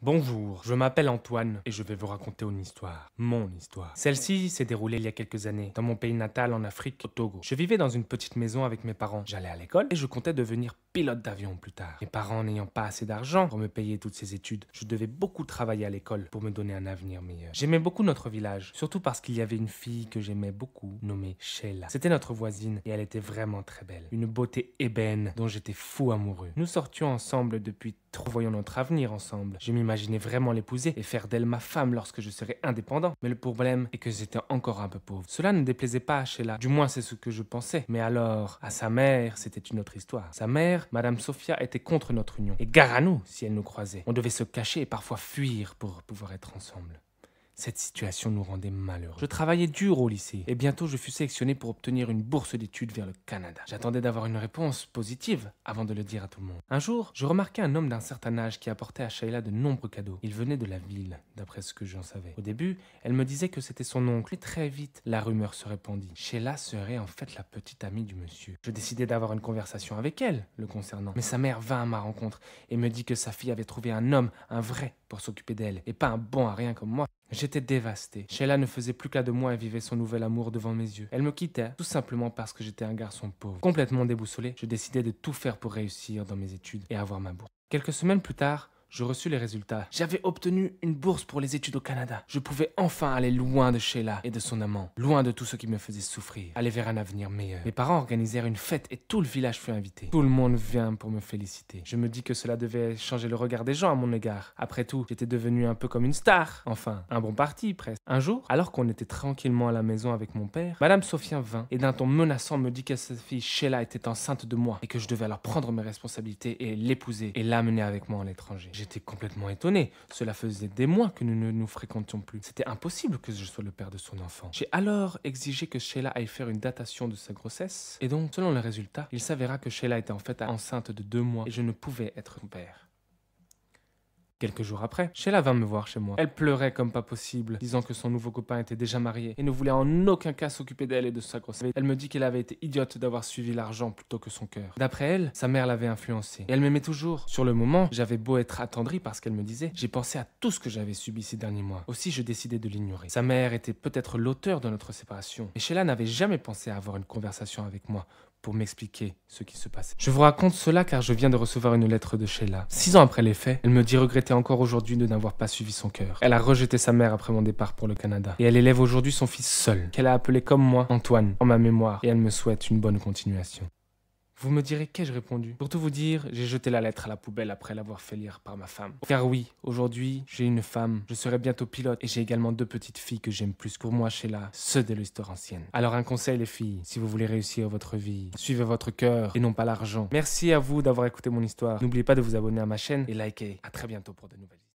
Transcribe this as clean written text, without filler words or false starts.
Bonjour, je m'appelle Antoine et je vais vous raconter une histoire, mon histoire. Celle-ci s'est déroulée il y a quelques années, dans mon pays natal en Afrique, au Togo. Je vivais dans une petite maison avec mes parents. J'allais à l'école et je comptais devenir pilote d'avion plus tard. Mes parents n'ayant pas assez d'argent pour me payer toutes ces études, je devais beaucoup travailler à l'école pour me donner un avenir meilleur. J'aimais beaucoup notre village, surtout parce qu'il y avait une fille que j'aimais beaucoup, nommée Sheila. C'était notre voisine et elle était vraiment très belle. Une beauté ébène dont j'étais fou amoureux. Nous sortions ensemble depuis trop, voyons notre avenir ensemble. Je m'imaginais vraiment l'épouser et faire d'elle ma femme lorsque je serais indépendant. Mais le problème est que j'étais encore un peu pauvre. Cela ne déplaisait pas à Sheila, du moins c'est ce que je pensais. Mais alors, à sa mère, c'était une autre histoire. Sa mère, Madame Sophia, était contre notre union. Et gare à nous si elle nous croisait. On devait se cacher et parfois fuir pour pouvoir être ensemble. Cette situation nous rendait malheureux. Je travaillais dur au lycée et bientôt je fus sélectionné pour obtenir une bourse d'études vers le Canada. J'attendais d'avoir une réponse positive avant de le dire à tout le monde. Un jour, je remarquai un homme d'un certain âge qui apportait à Sheila de nombreux cadeaux. Il venait de la ville, d'après ce que j'en savais. Au début, elle me disait que c'était son oncle et très vite, la rumeur se répandit. Sheila serait en fait la petite amie du monsieur. Je décidai d'avoir une conversation avec elle, le concernant. Mais sa mère vint à ma rencontre et me dit que sa fille avait trouvé un homme, un vrai, pour s'occuper d'elle et pas un bon à rien comme moi. J'étais dévasté. Sheila ne faisait plus qu'à de moi et vivait son nouvel amour devant mes yeux. Elle me quittait tout simplement parce que j'étais un garçon pauvre. Complètement déboussolé, je décidai de tout faire pour réussir dans mes études et avoir ma bourse. Quelques semaines plus tard, je reçus les résultats. J'avais obtenu une bourse pour les études au Canada. Je pouvais enfin aller loin de Sheila et de son amant, loin de tout ce qui me faisait souffrir, aller vers un avenir meilleur. Mes parents organisèrent une fête et tout le village fut invité. Tout le monde vient pour me féliciter. Je me dis que cela devait changer le regard des gens à mon égard. Après tout, j'étais devenu un peu comme une star. Enfin, un bon parti presque. Un jour, alors qu'on était tranquillement à la maison avec mon père, Madame Sophia vint et d'un ton menaçant me dit que sa fille Sheila était enceinte de moi et que je devais alors prendre mes responsabilités et l'épouser et l'amener avec moi en étranger. J'étais complètement étonné. Cela faisait des mois que nous ne nous fréquentions plus. C'était impossible que je sois le père de son enfant. J'ai alors exigé que Sheila aille faire une datation de sa grossesse. Et donc, selon les résultats, il s'avéra que Sheila était en fait enceinte de 2 mois et je ne pouvais être son père. Quelques jours après, Sheila vint me voir chez moi. Elle pleurait comme pas possible, disant que son nouveau copain était déjà marié et ne voulait en aucun cas s'occuper d'elle et de sa grossesse. Elle me dit qu'elle avait été idiote d'avoir suivi l'argent plutôt que son cœur. D'après elle, sa mère l'avait influencée. Et elle m'aimait toujours. Sur le moment, j'avais beau être attendri par ce qu'elle me disait, j'ai pensé à tout ce que j'avais subi ces derniers mois. Aussi, je décidai de l'ignorer. Sa mère était peut-être l'auteur de notre séparation. Et Sheila n'avait jamais pensé à avoir une conversation avec moi pour m'expliquer ce qui se passait. Je vous raconte cela car je viens de recevoir une lettre de Sheila. 6 ans après les faits, elle me dit regretter encore aujourd'hui de n'avoir pas suivi son cœur. Elle a rejeté sa mère après mon départ pour le Canada. Et elle élève aujourd'hui son fils seul, qu'elle a appelé comme moi Antoine, en ma mémoire. Et elle me souhaite une bonne continuation. Vous me direz qu'ai-je répondu? Pour tout vous dire, j'ai jeté la lettre à la poubelle après l'avoir fait lire par ma femme. Car oui, aujourd'hui, j'ai une femme, je serai bientôt pilote et j'ai également 2 petites filles que j'aime plus pour moi, Sheila, ceux de l'histoire ancienne. Alors un conseil les filles, si vous voulez réussir votre vie, suivez votre cœur et non pas l'argent. Merci à vous d'avoir écouté mon histoire. N'oubliez pas de vous abonner à ma chaîne et liker. À très bientôt pour de nouvelles vidéos.